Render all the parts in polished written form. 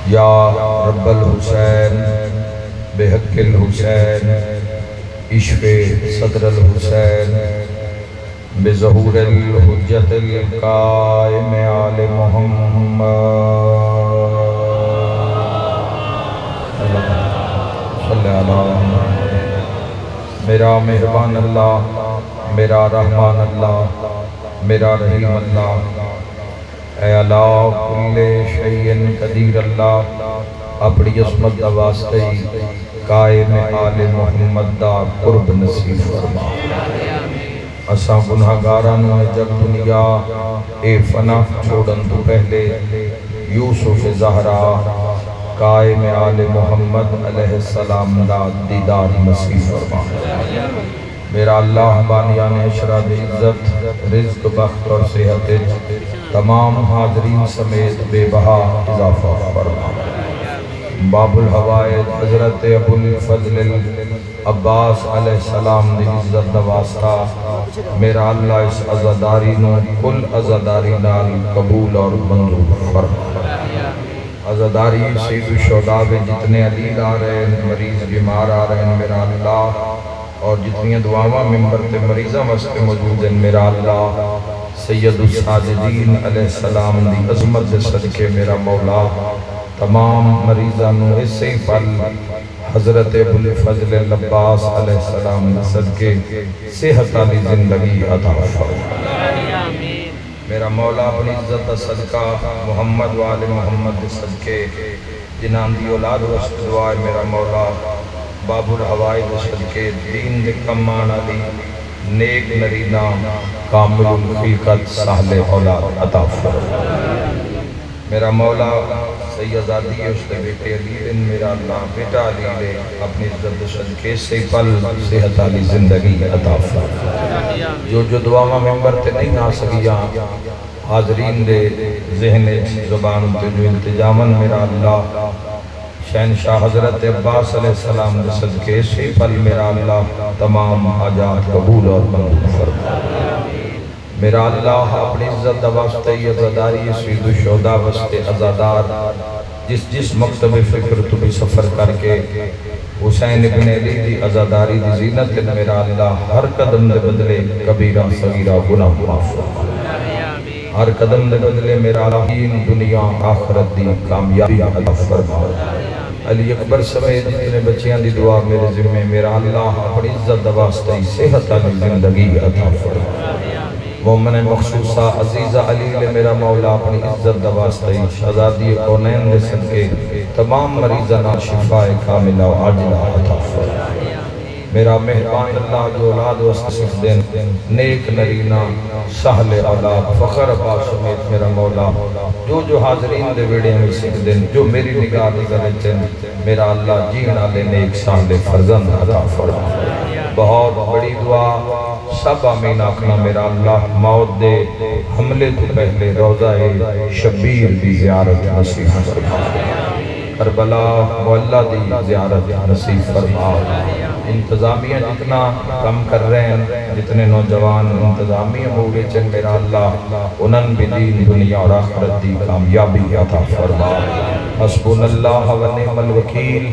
یا رب الحسین بحق الحسین اشف صدر الحسین بظہور الحجت القائم آل محمد صلی اللہ میرا مہربان اللہ، میرا رحمان اللہ، میرا رحیم اللہ، اے اللہ کل شیء قدیر اللہ، اپنی عظمت دا واسطے قائم آل محمد دا قرب نصیب فرما۔ اساں گناہگاراں نوں جب دنیا اے فنا چھوڑن تو پہلے یوسف زہرا قائم آل محمد علیہ السلام دا دیدار نصیب فرما۔ میرا اللہ بانیان اشراد عزت رزق بخت اور صحت تمام حاضرین سمیت بے بہا اضافہ فرما۔ باب الحوائج حضرت ابو الفضل عباس علیہ السلام دی عزت دا واسطہ میرا اللہ اس عزاداری نو کل عزاداری نال قبول اور منظور فرما۔ عزاداری سید الشہداء میں جتنے علیل آ رہے ہیں، مریض بیمار آ رہے ہیں میرا اللہ، اور جتنی دعاواں ممبر تے مریضہ واسطے موجود ہیں میرا اللہ، سید الساجدین علیہ السلام دی عظمت دے صدقے میرا مولا تمام مریضاں نو اسے پل حضرت ابو الفضل عباس علیہ السلام دے صدقے صحت علی زندگی عطا فرما۔ میرا مولا اپنی عزت صدقہ محمد وآل محمد صدقے جنان دی اولاد وسط دعائے میرا مولا باب الحوائج صدقے دین دے کمان علی نیک نرینا کامل الخلقت سہل اولاد عطا فرما۔ میرا مولا سیدادی اس کے بیٹے علی بن میرا اللہ بیٹا علی لے اپنی عزت صدقے سے پل صحت علی زندگی عطا فرما۔ جو دعاواں ممبر تے نہیں آ سکیاں حاضرین دے ذہن زبان تے جو انتجامن میرا اللہ شہنشاہ حضرت عباس علیہ السلام دے صدقے سے پل میرا اللہ تمام حاجات قبول اور منظور فرما۔ میرا اللہ اپنی عزت دا واسطے عزاداری سید الشہداء واسطے عزادار جس مکتب فکر تو بھی سفر کر کے حسین ابن علی دی عزاداری دی زینت میرا اللہ ہر قدم دے بدلے کبیرہ صغیرہ گناہ معاف فرما۔ ہر قدم دے بدلے میرا اللہ دنیا آخرت دی کامیابی عطا فرما۔ علی اکبر سمیت جتنے بچیاں دی دعا میرے ذمہ میرا اللہ اپنی عزت دا واسطے صحت علی زندگی عطا فرما۔ مومن مخصوصہ عزیزہ علی لے میرا مولا اپنی عزت دا واسطے شہزادی کونین دے صدقے تمام مریضانہ شفاء کاملہ و عاجلہ عطا فرما۔ میرا مہربان اللہ جو اولاد واسطے سکھ دین نیک نرینا سہل اولاد فخر عباس سمیت میرا مولا جو حاضرین دے ویڑے میں سکھ دین جو میری نگاہ نگرے چین میرا اللہ جینا لے نیک سہل فرزند عطا فرما۔ بہت بڑی دعا سب آمین آکھنا میرا اللہ موت دے حملے تو پہلے روضہ شبیر دی زیارت نصیب فرما۔ کربلا معلہ دی زیارت نصیب فرما۔ انتظامیہ جتنا کم کر رہے ہیں جتنے نوجوان انتظامیہ ہوگے چن میرا اللہ انہن بھی دین دنیا اور آخرت دی کامیابی عطا فرما۔ حسبنا اللہ و نعم الوکیل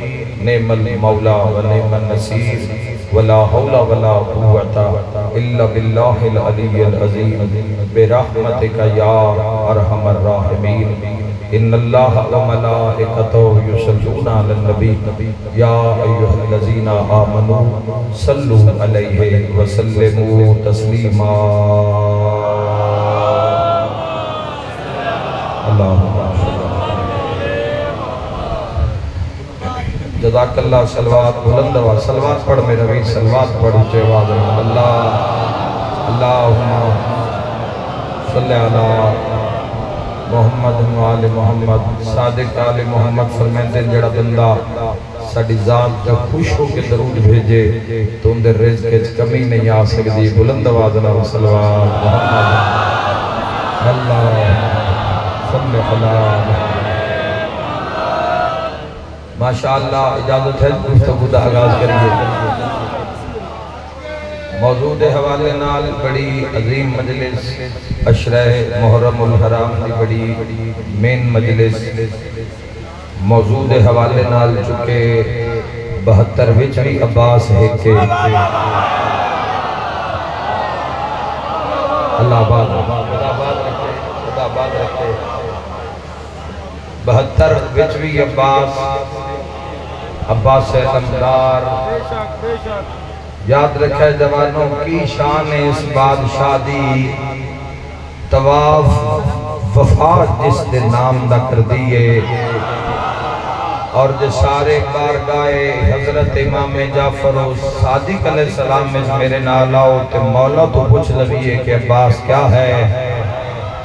نعم المولا و نعم النصیر ولا حول ولا قوة الا باللہ العلی العظیم برحمتک یا ارحم الراحمین۔ ان اللہ و ملائکتہ یصلون علی النبی یا ایہا الذین آمنوا صلو علیہ وسلموا تسلیما۔ اللہم جزاک اللہ صلوات بلند و صلوات پڑھ میرے بھی صلوات پڑھ اچھے آواز میں اللہ اللہم صلی علی محمد و آل محمد صادق آل محمد فرمائیں دے جڑا بندہ ساڑی ذات جو خوش ہو کے درود بھیجے تو ان دے رزق کے کمی نہیں آ سکتی بلند آواز میں صلوات محمد اللہ صلی علی ماشاءاللہ اجازت ہے گفتگو دا آغاز کریے۔ موضوع دے حوالے نال بڑی عظیم مجلس عشرہ محرم الحرام دی بڑی مین مجلس موضوع دے حوالے نال چکے 72 وچ بھی عباس ہے کہ اللہ آباد رکھے 72 وچ بھی عباس علمدار یاد رکھے جوانوں کی شان اس بادشاہ دی طواف وفات جس دے نام دا کر دیئے اور جو سارے بارگاہ حضرت امام جعفر صادق علیہ السلام میں میرے نال آؤ تے مولا تو پوچھ لبیے کہ عباس کیا ہے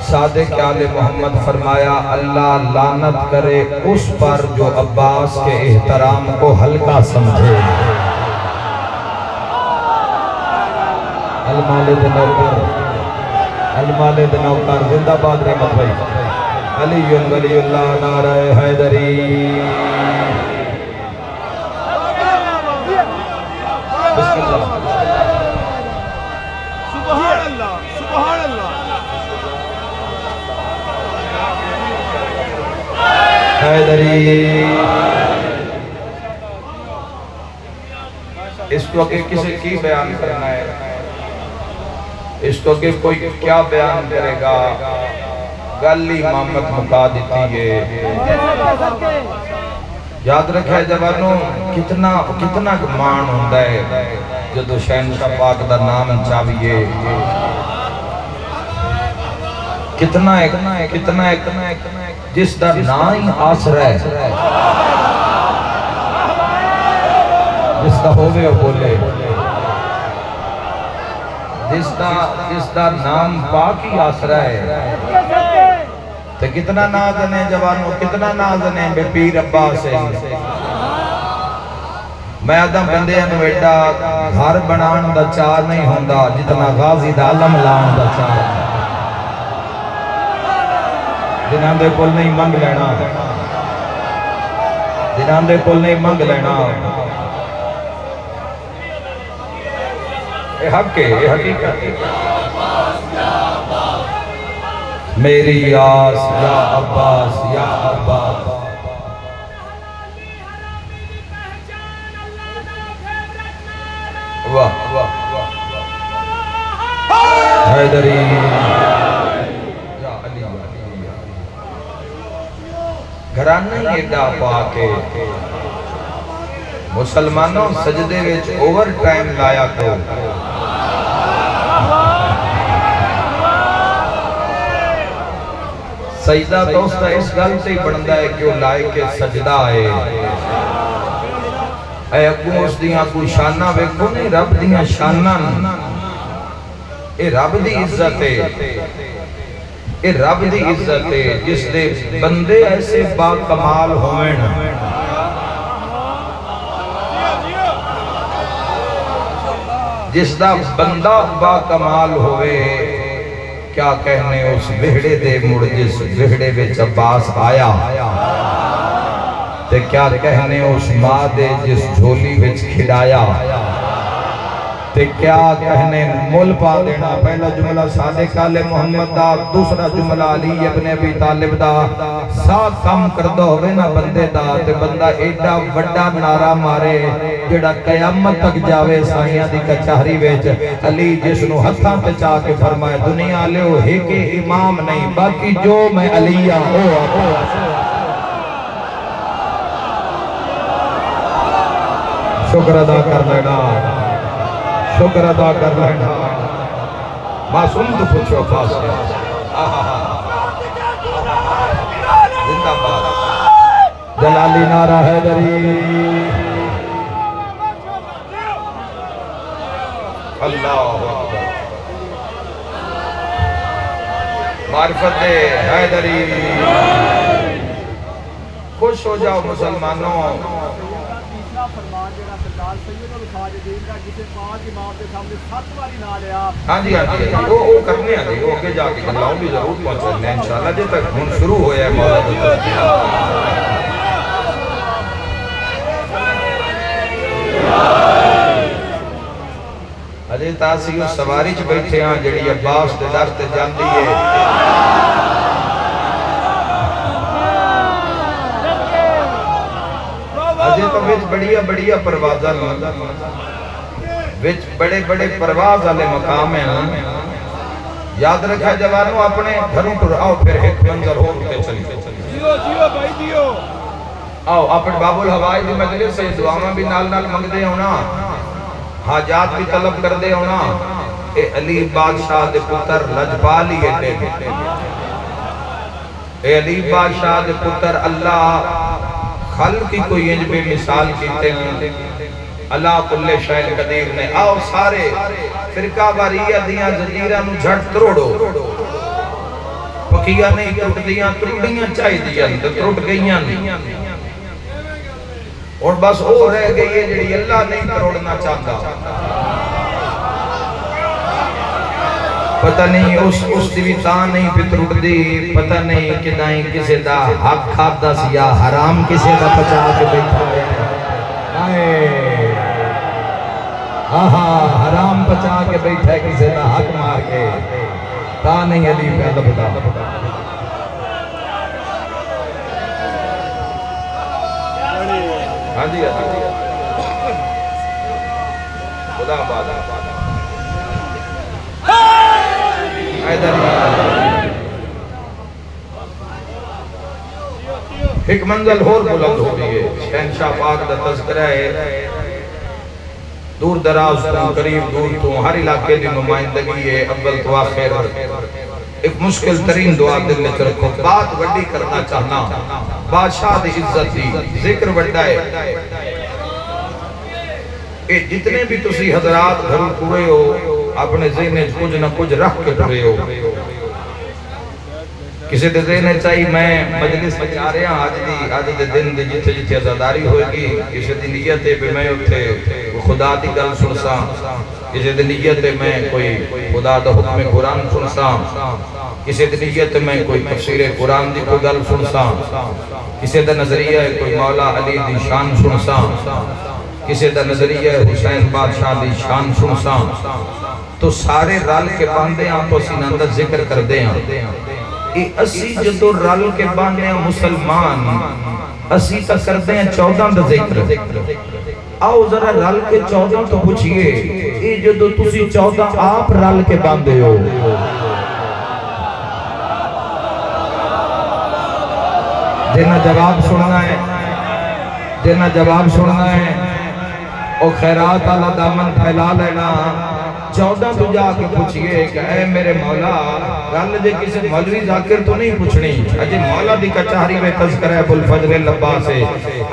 صادق آل محمد فرمایا اللہ لعنت کرے اس پر جو عباس کے احترام کو ہلکا سمجھے المالد نوکر زندہ باد رحمت بھائی علی ولی اللہ نعرہ حیدری بسم اللہ سبحان اللہ سبحان اللہ حیدری اس کو کہ کسی کی بیان کرنا ہے اس کو کہ کوئی کیا بیان کرے گا گلی امامت مکا دیتی ہے یاد رکھے جوانوں کتنا مان ہوندہ ہے جدو شہنشاہ پاک دا نام چاہیے کتنا ایک جس دا نام آسر ہے جس دا ہووے ہو بولے جس دا نام پاکی آسر ہے تو کتنا نازنے جوانوں کتنا نازنے بے پیر عباس ہے میں آدم بندے انویڈا گھر بنان دا چار نہیں ہوندہ جتنا غازی دا علم لان دا چار جنہاں دے کل نہیں منگ لینا جنہاں دے کل نہیں منگ لینا اے حق ہے اے حقیقت میری آس یا عباس یا عباس واہ واہ حیدری یا علی گھرانے ایڈا پاکے مسلمانوں سجدے وچ اوور ٹائم لایا کرو سجدہ دوستہ اس گل سے ہی بڑھندہ ہے کہ وہ لائے کے سجدہ آئے اے اگوں اس دیاں کوئی شانہ ویکھو نہیں رب دیاں شانہ اے رب دی عزت ہے اے رب دی عزت ہے جس دے بندے ایسے با کمال ہوئے نا جس دا بندہ با کمال ہوئے کیا کہنے اس بہڑے دے مڑ جس بہڑے وچ عباس آیا تے کیا کہنے اس ماں دے جس جھولی وچ کھڑایا تے کیا کہنے مول پا دینا پہلا جملہ صادق آل محمد دا دوسرا جملہ علی ابن ابی طالب دا ساتھ کام کردہ ہوئے نا بندے دا تے بندہ ایڈا وڈا نعرہ مارے جڑا قیامت تک جاوے سائیاں دی کچہری ویچ علی جس نو ہتھاں تے چاہ کے فرمائے دنیا لے ہو ہے کہ امام نہیں باقی جو میں علیہ ہو شکر ادا کر لینا شکر ادا کر لینا معصوم تو پوچھو خاص ہے زندہ باد جلالی نعرہ حیدری اللہ معرفت حیدری خوش ہو جاؤ مسلمانوں ہاں جی وہ کرنے آ جائے وہ اگے جا کے اللہ بھی ضرور پہنچنے ہیں انشاءاللہ جے تک ہون شروع ہویا ہے مولا اجے تاسی اس سواری چ بیٹھے ہاں جڑی عباس دے در تے جاندی ہے بڑیا بڑیا پروازاں وچ بڑے بڑے پرواز والے مقام ہیں. یاد رکھا جوانوں اپنے گھروں ٹر آؤ پھر ایک منظر ہو کے چلی جیو جیو بھائی جیو. آؤ اپنے باب الہوائی دی مجلس سے دعاواں بھی نال نال منگ دے ہونا, حاجات بھی طلب کر دے ہونا. اے علی بادشاہ دے پتر لجپال ہی ایڈے, اے علی بادشاہ دے پتر اللہ خلق کی کوئی انج بے مثال کیتے ہیں. اللہ کل شاہد قدیر نے آؤ سارے فرقہ واریہ دیاں زنجیرہ نو جھٹ تروڑو. پکیاں نہیں ٹوٹ دیاں, ٹوٹیاں چاہی دیاں تو ٹوٹ گئیاں نہیں, اور بس وہ رہ گئی ہے جڑی اللہ نہیں تروڑنا چاہتا. پتہ نہیں اس دی بھی تاں نہیں پہ ٹوٹ دی, پتہ نہیں کہ دائیں کسے دا حق کھاتا سی یا حرام کسے دا بچا کے بیٹھا ہے. آہا حرام بچا کے بیٹھا ہے کسے دا حق مار کے, تا نہیں علی پہ ادب دا. ہاں جی خدا بادا ایک منزل اور بلند ہو رہی ہے. شہنشاہ پاک دا تذکرہ ہے, دور دراز تو قریب دور تو ہر علاقے دی نمائندگی ہے. اول تو آخر ایک مشکل ترین دعا دل میں رکھو, بات وڈی کرنا چاہنا, بادشاہ دی عزت دی ذکر وڈا ہے. اے جتنے بھی تسی حضرات گھر پورے ہو اپنے ذہن کچھ نہ کچھ رکھ کے پورے ہو. کسی دے ذہن چاہی میں مجلس میں جا رہے ہیں آج دے دن دے جتھے جتھے عزاداری ہوئے گی, کسی دی نیت ہے کہ میں اتھے خدا دی گل سنسا, کسی دی نیت ہے میں کوئی خدا دا حکم قرآن سنسا, کسی دی نیت ہے میں کوئی تفسیر قرآن دی کوئی گل سنسا, کسی دا نظریہ ہے کوئی مولا علی دی شان سنسا, کسی دا نظریہ ہے حسین بادشاہ دی شان سنسا. تو سارے رال کے باندے ہیں تو اسی نندر ذکر کر دیں. اسی جدو رل کے باندے ہیں مسلمان, اسی تا کر دیں 14 دا ذکر. آؤ ذرا رل کے 14 تو پوچھئے, اے جدو تسی 14 آپ رل کے باندے ہو, جنہ جواب سننا ہے, جنہ جواب سننا ہے او خیرات اللہ دامن پھیلا لینا. 14 تو جا کے پوچھئے کہ اے میرے مولا, رل دے کسی مولوی ذاکر تو نہیں پوچھنی, اجے مولا دی کچہری میں تذکرہ ہے ابوالفضل لبا سے.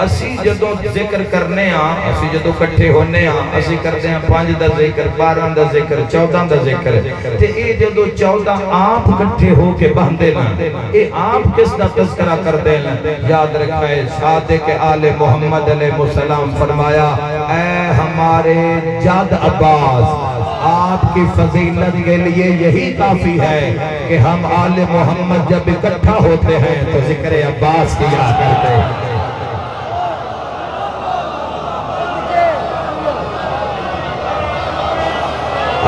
اسی جدو ذکر کرنے ہیں, اسی جدو کٹھے ہونے ہیں, اسی کرتے ہیں 5 دا ذکر, 12 دا ذکر, 14 دا ذکر. تے اے جدو 14 آپ کٹھے ہو کے باندھے نا, اے آپ کس دا تذکرہ کر دے نا. یاد رکھائے صادق آل محمد علیہ السلام فرمایا, اے ہمارے جد عباس, آپ کی فضیلت کے لیے یہی کافی ہے کہ ہم آل محمد جب اکٹھا ہوتے ہیں تو ذکر عباس کیا کرتے ہیں.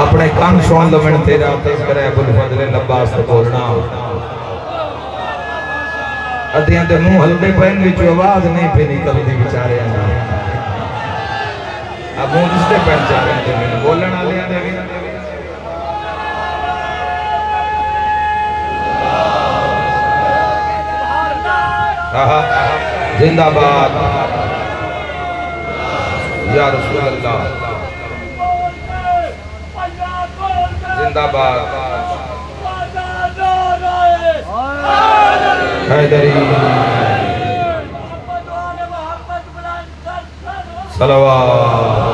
اپنے کان سون دو من تیرا تذکرہ ابوالفضل عباس تو بولنا. ادھیاں دے منہ ہلدے پہن بھی جو آواز نہیں پہ نکل دی بچارے ہیں. اب منہ جس دے پہن چاہ رہے ہیں بولنا لیا دے بھی. زندہ باد یا رسول اللہ, زندہ باد حیدری, صلوات.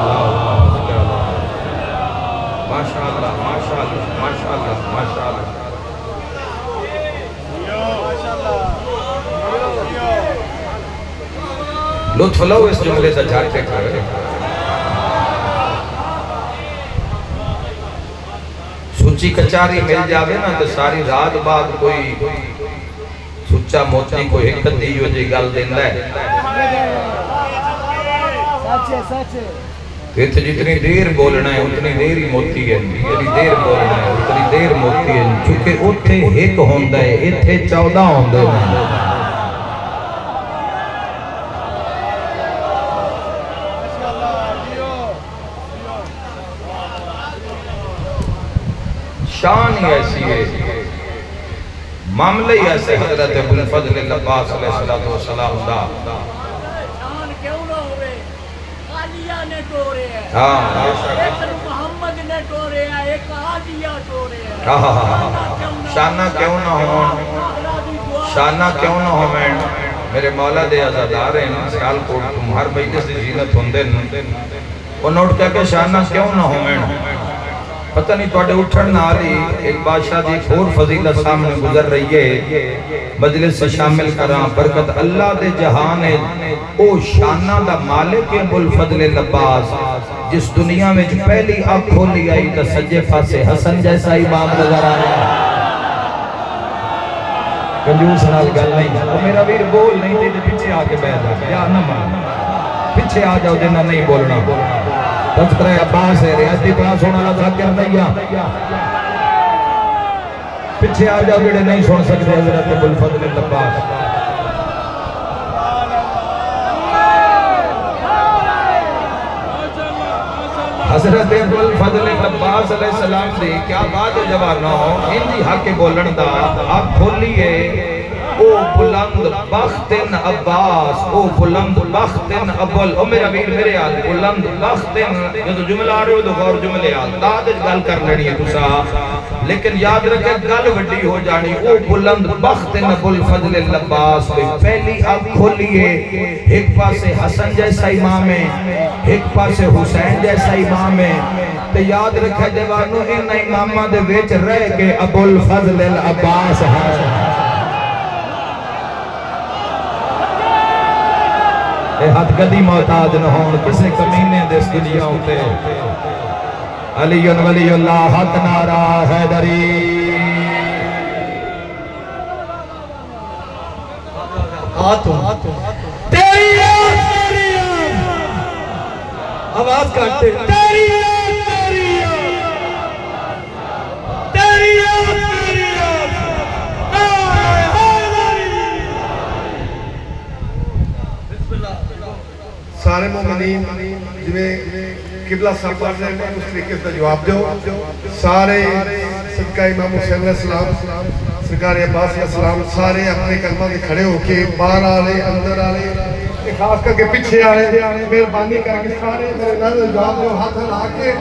ماشاءاللہ ماشاءاللہ ماشاءاللہ ماشاءاللہ. لطف لو اس جملے سے جھاٹے کر. سچی کچاری مل جاوے نا تو ساری رات بعد کوئی سچا موتی کوئی حکت دی ہو جی گل دیندہ ہے. تو جتنی دیر بولنا ہے اتنی دیر ہی موتی ہے, جتنی دیر بولنا ہے اتنی دیر موتی ہے. چونکہ اتھے ایک ہوندہ ہے, اتھے 14 ہوندے ہیں. شان ہی ایسی ہے، معاملہ ہی ایسے حضرت ابوالفضل العباس علیہ السلام دا۔ شان کیوں نہ ہوئے، عالیہ نے ٹورے ہے، ہاں ایک محمد نے ٹورے ہے، ایک عالیہ ٹورے ہے۔ شانہ کیوں نہ ہوں، شانہ کیوں نہ ہوں، میرے مولا دے عزادار ہیں سیال کوٹ تم ہر مجلس دی زینت ہوندے وہ نوٹ کیا کہ شانہ کیوں نہ ہوں۔ پتہ نہیں توڑے اٹھن نالی ایک بادشاہ دی ایک اور فضیلت سامنے گزر رہی ہے، مجلس سے شامل کران برکت اللہ دے جہان ہے۔ او شانہ دا مالک ابوالفضل العباس جس دنیا میں پہلی آنکھ کھولی آئی تا سجے پاسے حسن جیسا امام نظر آیا۔ کنجوس نال گل نہیں، وہ میرا ویر بول نہیں دے پیچھے آکے بیٹھ جا یا نہ مان، پیچھے آ جاؤ دینا نہیں بولنا۔ تذکرہ عباس ہے، ریاضی بڑا سونا لگا کر دیا، پیچھے آ جاؤ جڑے نہیں سن سکتے حضرت ابوالفضل العباس۔ حضرت ابوالفضل العباس علیہ السلام سے کیا بات ہے جوانو، ہندی حق بولن دا آپ کھولیے۔ او بلند بختن عباس، او بلند بختن ابوال، او میرا ویر میرے آل بلند بختن، یہ تو جملہ آ رہے ہو تو غور جملے آل دادج گل کر لڑی ہے تسا، لیکن یاد رکھے گل وڈی ہو جانی۔ او بلند بختن ابوالفضل العباس پہلی آنکھ کھولیے، ایک پاسے حسن جیسا امام ہے، ایک پاسے حسین جیسا امام ہے، تو یاد رکھے جوانو ان امامہ دے ویچ رہ کے ابوالفضل العباس ہے۔ اے حد قدی محتاج نہ ہون کسے کمینے دس دنیا ہوتے۔ علی ولی اللہ حق نعرہ حیدری۔ تیری آواز کاٹتے تیری سارے مومنین جنہیں قبلہ صاحب پر رہے ہیں اس طریقے سے جواب دو۔ سارے صدقہ امام حسین علیہ السلام، سرکار عباس علیہ السلام، سارے اپنے کلمہ کے کھڑے ہو کے باہر آلے اندر آلے خاص کر کے پیچھے آلے مہربانی کر کے سارے میرے نال جواب دو، ہاتھ ہلا کے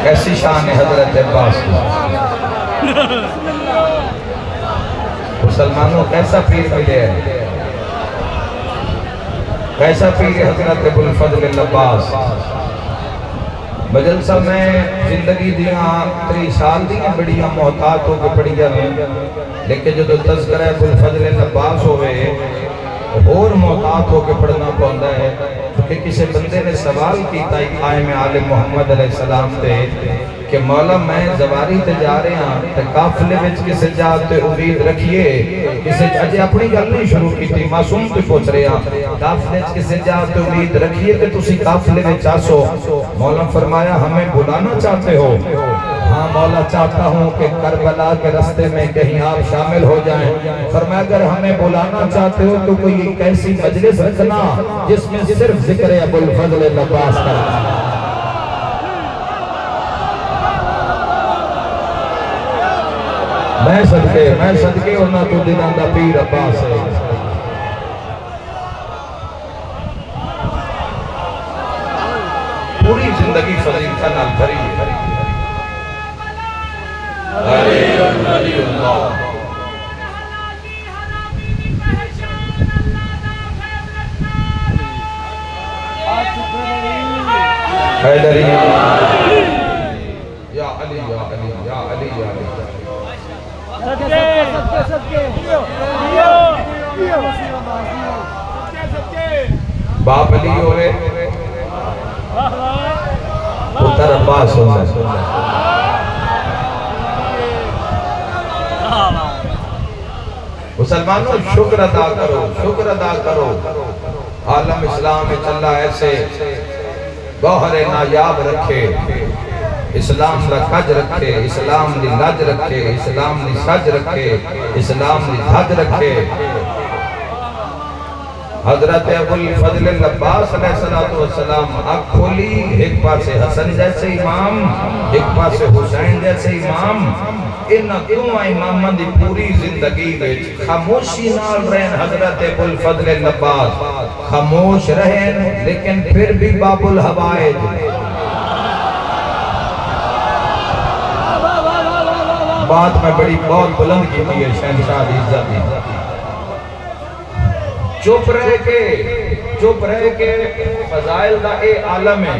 کیسی شان ہے حضرت عباس کی، مسلمانوں کیسا پیر ملے ہے، کیسا پیر ہے حضرت ابوالفضل العباس۔ مجلسہ میں زندگی دیاں 3 سال دیاں بڑیاں محتاط ہو کے پڑھیا ہیں، لیکن جو تذکرہ ابوالفضل العباس ہوئے اور محتاط ہو کے پڑھنا پہندا ہے، کہ کسی بندے نے سوال کیتا ہی قائم آل محمد علیہ السلام تے کہ مولا میں زواری تے جا رہے ہیں تے قافلے وچ کسے جاتے امید رکھیے، کسے اجے اپنی گل نہیں شروع کیتی معصوم تے پوچھ رہے ہیں قافلے وچ کسے جاتے امید رکھیے کہ تسی قافلے وچ آسو۔ مولا فرمایا ہمیں بلانا چاہتے ہو؟ ہاں مولا چاہتا ہوں کہ کربلا کے رستے میں کہیں آپ شامل ہو جائیں۔ فرمایا اگر ہمیں بلانا چاہتے ہو تو کوئی ایک ایسی مجلس رکھنا جس میں صرف ذکر ابوالفضل العباس کرنا۔ میں صدقے اور نہ تو دنوں دا پیر عباس ہے۔ پوری زندگی فضیلتاں نال بھری ہے۔ علی اللہ حیدری یا علی یا علی یا علی یا علی۔ باپ علی ہوئے پتر عباس ہوئے۔ مسلمانوں شکر ادا کرو، شکر ادا کرو۔ عالم اسلام میں چلا ایسے گوہر نایاب رکھے، اسلام دا کج رکھے، اسلام دی لج رکھے، اسلام دی سج رکھے، اسلام دی دھج رکھے۔ حضرت ابو الفضل العباس علیہ السلام آنکھ کھولی، ایک پاسے حسن جیسے امام، ایک پاسے حسین جیسے امام، انہاں کیوں اماماں دی پوری زندگی وچ خاموشی نال رہن۔ حضرت ابو الفضل العباس خاموش رہن لیکن پھر بھی باب الحوائج، بات میں بڑی بہت بلند کی ہے شہنشاہ دی عزت دی۔ چپ رہ کے فضائل دا اے عالم ہے۔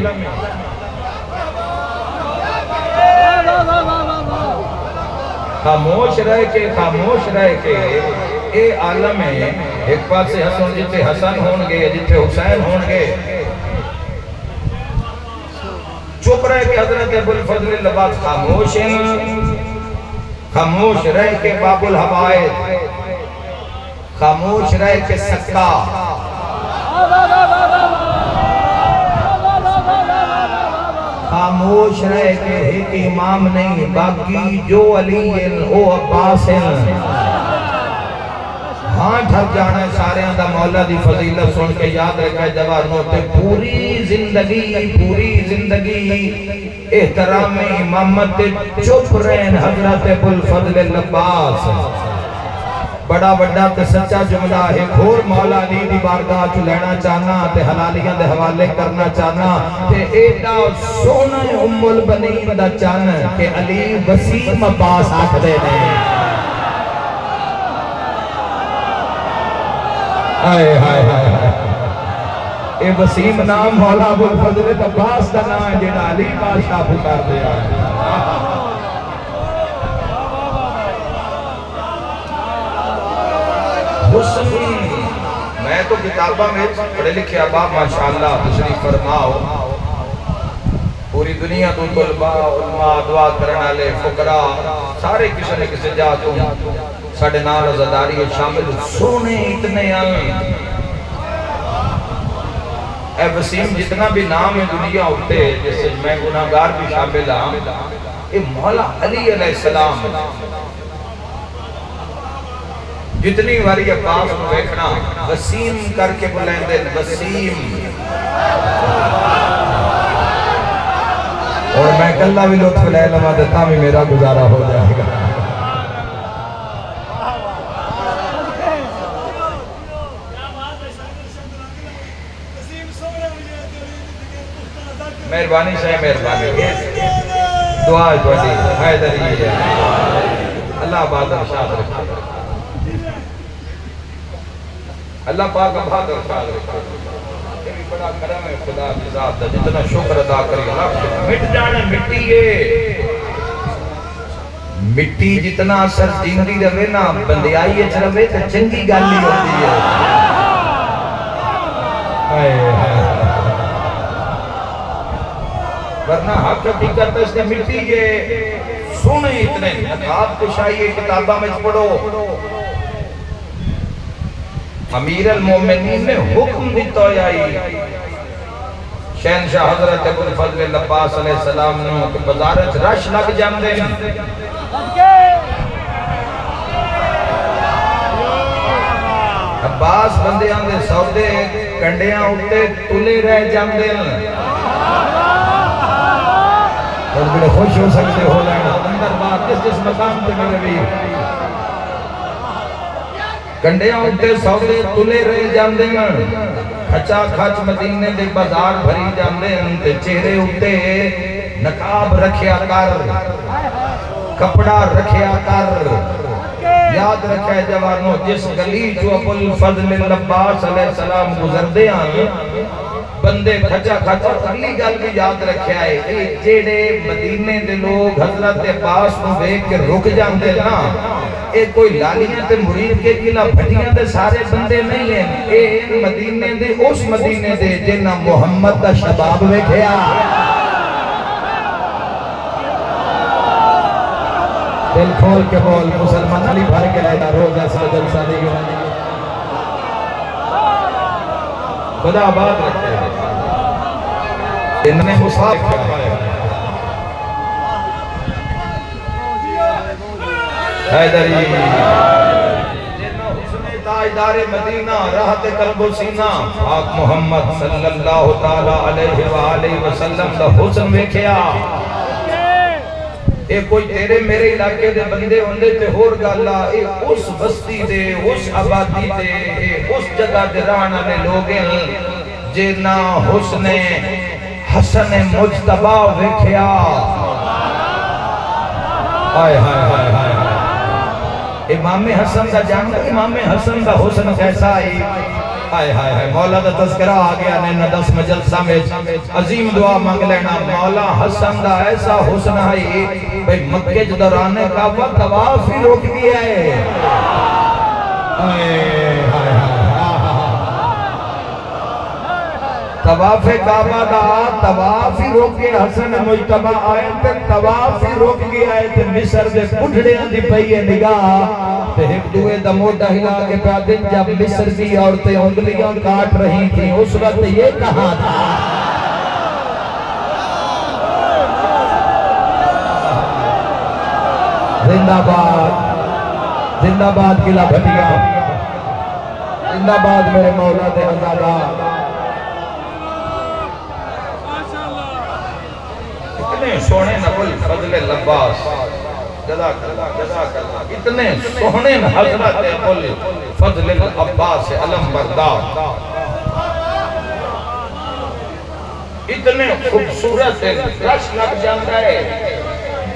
خاموش رہ کے اے عالم ہے۔ ایک پاس سے حسن جتے حسن ہونگے، جتے حسین ہونگے، چپ رہ کے حضرت ابو الفضل العباس خاموش ہیں، خاموش رہ کے باب الحوائج، خاموش رہ کے سکا، خاموش رہ کے ایک امام نہیں باقی جو علی ہیں او عباس ہیں۔ ہاں ٹھک جانا ہے سارے اندہ مولا دی فضیلت سن کے یاد رکھے جوانوں تے پوری زندگی احترام امامت چپ رہن حضرت ابو الفضل العباس۔ بڑا بڑا تے سچا جملہ ہے، کھور مولا علی دی بارگاہ چ لینا چاہنا تے حلالیاں دے حوالے کرنا چاہنا تے ایڈا سونا ام البنین دا چان کہ علی وسیم عباس آکھ دے نے۔ اے وسیم نام مولا ابو الفضل عباس دا نام ہے جنہا علی بادشاہ پکار دیا ہے۔ حسن میں تو کتابہ میں پڑھے لکھے اباب ماشاءاللہ تشریف فرماؤ، پوری دنیا تو طلباء علماء دعا کرنا لے فقراء سارے کسی نے کسی جاتوں ساڑھے نال ازاداری شامل سونے اتنے ہیں۔ اے وسیم جتنا بھی نام ہے دنیا ہوتے جیسے میں گناہگار بھی شامل ہوں، اے مولا علی علیہ السلام جتنی واری عباس کو دیکھنا وسیم کر کے بلائیں دے وسیم، اور میں کلہ بھی لطف لے لما دیتا بھی میرا گزارا ہو جائے گا۔ مہربانی سے مہربانی دعا ہے حیدری ہے، اللہ بہادر شاد رکھے، اللہ پاک بہادر شاد رکھے۔ یہ بھی بڑا کرم ہے خدا کی ذات، جتنا شکر ادا کری اللہ مٹ جانے مٹی ہے، مٹی جتنا اثر جیندی روے نا بندیائی اچھ روے تو چنگی گالی ہوتی ہے۔ ورنہ حق حقیقت اس نے مٹی ہے سونے اتنے نقاب کشائیے کتابہ میں پڑھو۔ امیر المومنین نے حکم دیتا آئی شہنشاہ حضرت ابو الفضل العباس علیہ السلام نے کہ بازارت رش لگ جام دیں، عباس بندیاں دے سودے کنڈیاں اٹھتے تلے رہ جام دیں، اور بڑے خوش ہو سکتے ہو لینا اندر بات جس مقام تے میرے بھی کنڈیاں اٹھتے سودے تلے رہ جام دیں، کھچا کھچ مدینے دے بازار بھری جام دیں، تے چہرے اٹھتے نقاب رکھیا کر، کپڑا رکھیا کر۔ یاد رکھے جوانوں جس گلی جو ابو الفضل العباس علیہ السلام گزر دے آئیں بندے کھچا کھچا اگلی گل بھی یاد رکھیا ہے اے جیڑے مدینے دے لوگ حضرت عباس کو دیکھ کے رک جاندے نا اے کوئی لالیاں تے مرید کے قلعہ بھٹیاں دے سارے بندے نہیں ہیں، اے مدینے دے اس مدینے دے جنہ محمد دا شباب ویکھیا دل کھول کے بول مسلمان علی بھر کے لیتا روزہ سجل صادق خدا آباد رکھے انہیں مصاف کرائے حیدری جنہوں حسن تاجدار مدینہ راحت قلب و سینہ پاک محمد صلی اللہ تعالیٰ علیہ وآلہ وسلم دا حسن ویکھیا اے کوئی تیرے میرے علاقے دے بندے ہوندے تے ہور گالا اے اس بستی دے اس آبادی دے اے اس جگہ دے رانا نے لوگیں جینا حسن حسن مجتبہ ویکھیا آئے ہائے ہائے ہائے امام حسن دا جانتا امام حسن دا حسن کیسا آئی آئے ہائے ہائے مولا دا تذکرہ آگیا نینا 10 مجلسہ میں عظیم دعا مانگ لینا مولا حسن دا ایسا حسن آئی بھئی مکہ جدرانے کا وقت توافی روک گیا ہے آئے ہائے ہائے طواف کعبہ دا طوافی روک گیا حسن مجتبہ آئے تے طوافی روک گیا ہے تے مصر دے پٹھڑے دی پئیے نگاہ تے ایک دوے دا موڈا ہلا کے پہ دن جب مصر دی عورتیں انگلیاں کاٹ رہی تھیں اس وقت یہ کہا تھا زندہ باد قلعہ بھٹیا زندہ باد میرے مولا دے عزادہ اتنے سونے نبل فضل لباس جزاک اللہ اتنے سونے حضرت ابل فضل العباس علم بردار اتنے خوبصورت رش لگ جاندہ ہے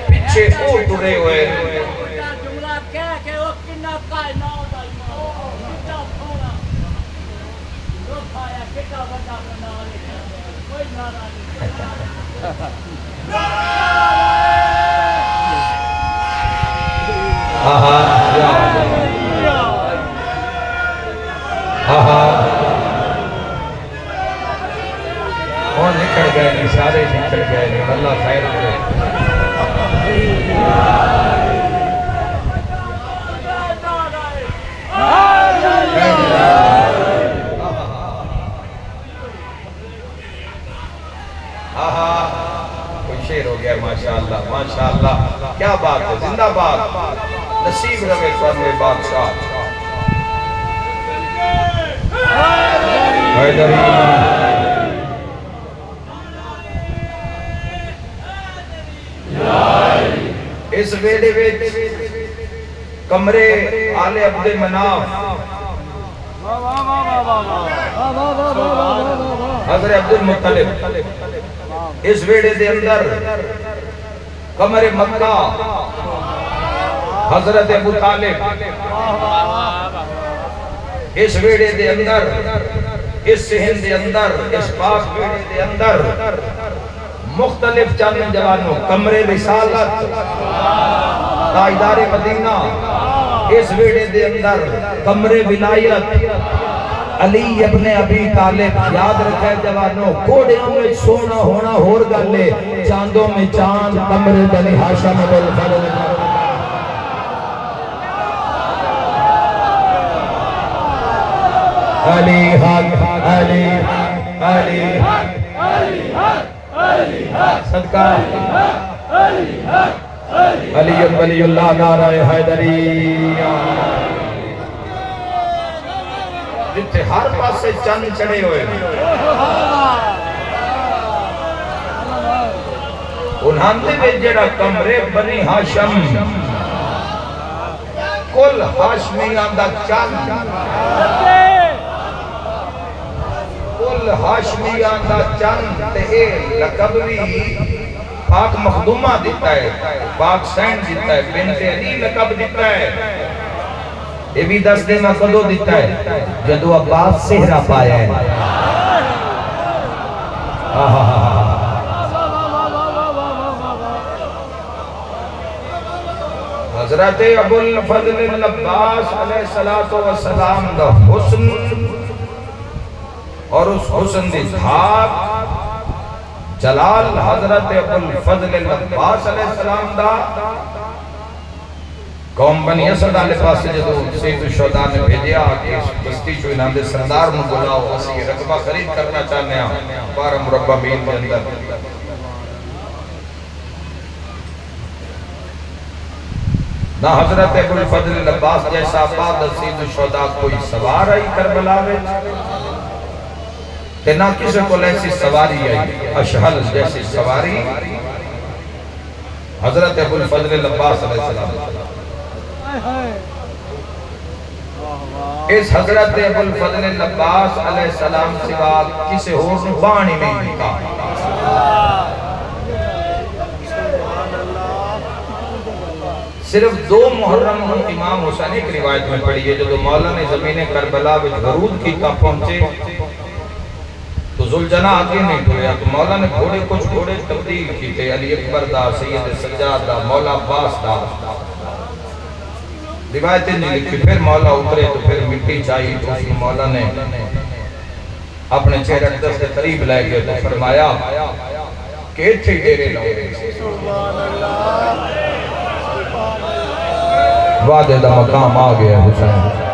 پیچھے او ٹرے ہوئے جملہ کہہ کہ وہ کنہ کائنات کتا تھوڑا لوگ آیا کتا بڑا بنا لے کوئی نارا نہیں آہا وہ نکل گئے نہیں سارے نکل گئے نہیں اللہ خیر کرے شیر ہو گیا ماشاءاللہ کیا بات ہے زندہ باد نصیب روے کرنے بادشاہ حیدری اس ویڑے ویڑے کمرے آل عبد مناف حضرت عبد المطلب اس ویڑے دے اندر کمر مکہ حضرت ابو طالب اس ویڑے دے اندر اس سہن دے اندر اس پاک ویڑے دے اندر مختلف چند جوانوں کمر رسالت تاجدار مدینہ اس ویڑے دے اندر کمر ولایت علی ابن ابی طالب یاد رکھے جوانوں کوڑیوں میں سونا ہونا ہور گلے چاندوں میں چاند کمر بنی ہاشم بالفضل علی حق علی علی صدقہ علی ولی اللہ نعرہ حیدری جتے ہر پاس سے چند چڑھے ہوئے انہاں دے جڑا کمرے بنی ہاشم کل ہاشمیاں دا چند کل ہاشمیاں دا چند تے اے لقب بھی پاک مخدومہ دیتا ہے پاک سینڈ دیتا ہے بنت علی لقب دیتا ہے یہ بھی 10 دن کدو دیتا ہے جدو عباس سہرہ پایا ہے حضرت ابو الفضل العباس علیہ السلام دا حسن اور اس حسن دی دھاک جلال حضرت ابو الفضل العباس علیہ السلام دا قوم بنی اسد آلے پاس جدو سید الشہداء نے بھیجیا کہ اس بستی چو انہاں دے سردار نو بلاؤ اسی رقبہ خرید کرنا چاہنے ہیں 12 مربع میل کے اندر نہ حضرت ابو الفضل العباس جیسا بعد سید الشہداء کوئی سوار آئی کربلا میں کہ نہ کسی کو ایسی سواری آئی اشہل جیسی سواری حضرت ابو الفضل العباس علیہ السلام اس حضرت ابو الفضل العباس علیہ السلام سوا کسی اور بانی میں نہیں کہا صرف 2 محرم امام حسین ایک روایت میں پڑھی ہے جو مولا نے زمین کربلا میں غرود کی کہاں پہنچے تو ذوالجناح آگے نہیں ٹھویا تو مولا نے کچھ گھوڑے تبدیل کی تھے علی اکبر دا سید سجاد دا مولا عباس دا روایتیں نہیں لکھی پھر مولا اترے تو پھر مٹی چاہیے تو اس مولا نے اپنے چہرہ اقدس کے قریب لائے گئے تو فرمایا کہ تھے ڈیرے لاؤ وعدے دا مقام آ گیا حسین